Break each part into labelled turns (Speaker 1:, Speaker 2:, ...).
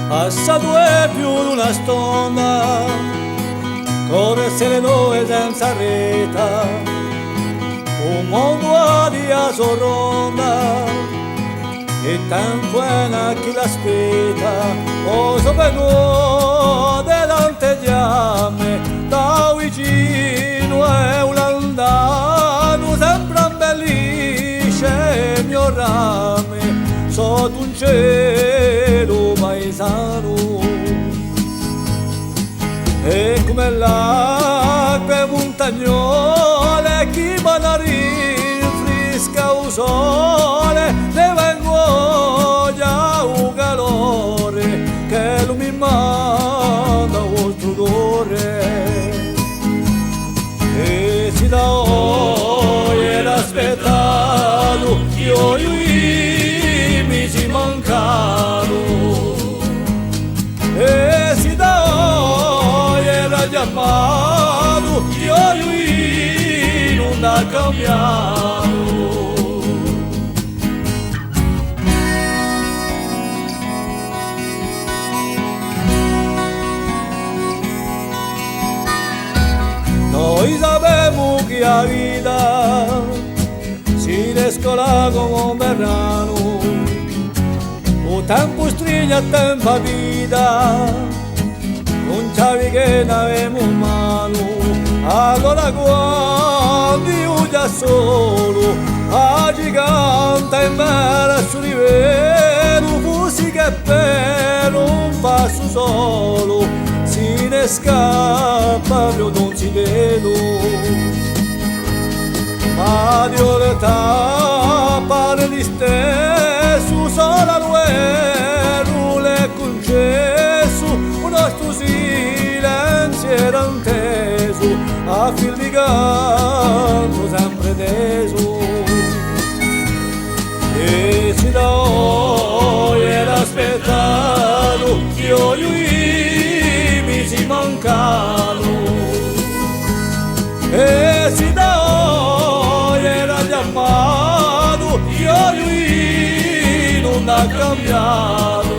Speaker 1: passato è più di una stonda, corse le due senza reta, un mondo a dia sorronda, e tempo è una chi l'aspetta, o sopra delante fiamme, da vicino è un landano, sempre abbellisce il mio rame, sotto un cielo paesano. E come l'acqua montagnole chi va rinfresca il sole, ne vengo già un calore che lui mi manda oltre cuore. E si da oggi aspettato io mi si mancano. E si da chiamato, io non ha cambiato. Noi sappiamo che la vita si descola come un verano, o tempo stringe a tempo a vita, non sapevi che n'avevamo in mano, allora quando io già solo, a gigante in mare sul livello, fossi che per un passo solo, si ne scappa, io non si vedo. Ma Dio l'età pare di stesso, sola lui le concesso, un nostro silenzio era inteso, a fil di canto sempre teso. E si da oggi era aspettato, io mi si mancano. E si da oggi era chiamato, io non ha cambiato.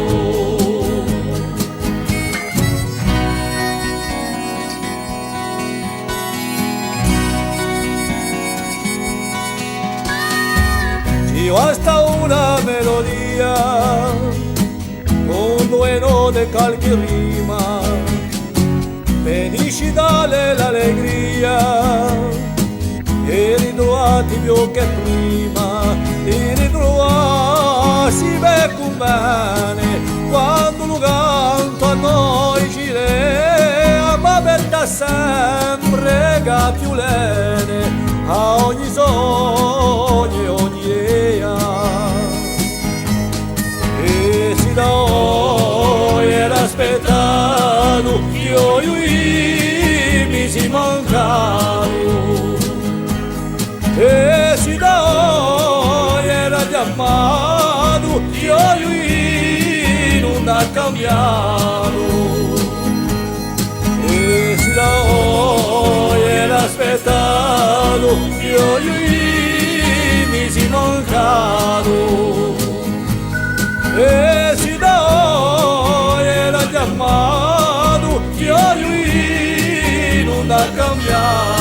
Speaker 1: Ci basta una melodia con due note calchi rima, felicità l'allegria, e ritrovati più che prima, e ritrovati per bene quando lo canto a noi ci lea, ma per da sempre che più lene a ogni sogno e ogni idea. E si da oggi era aspettato, io mi si mancano. E si da oggi era chiamato, io non ha cambiato. E si da oggi era aspettato, io mi si mancato. E si da oggi era chiamato, io non ha cambiato.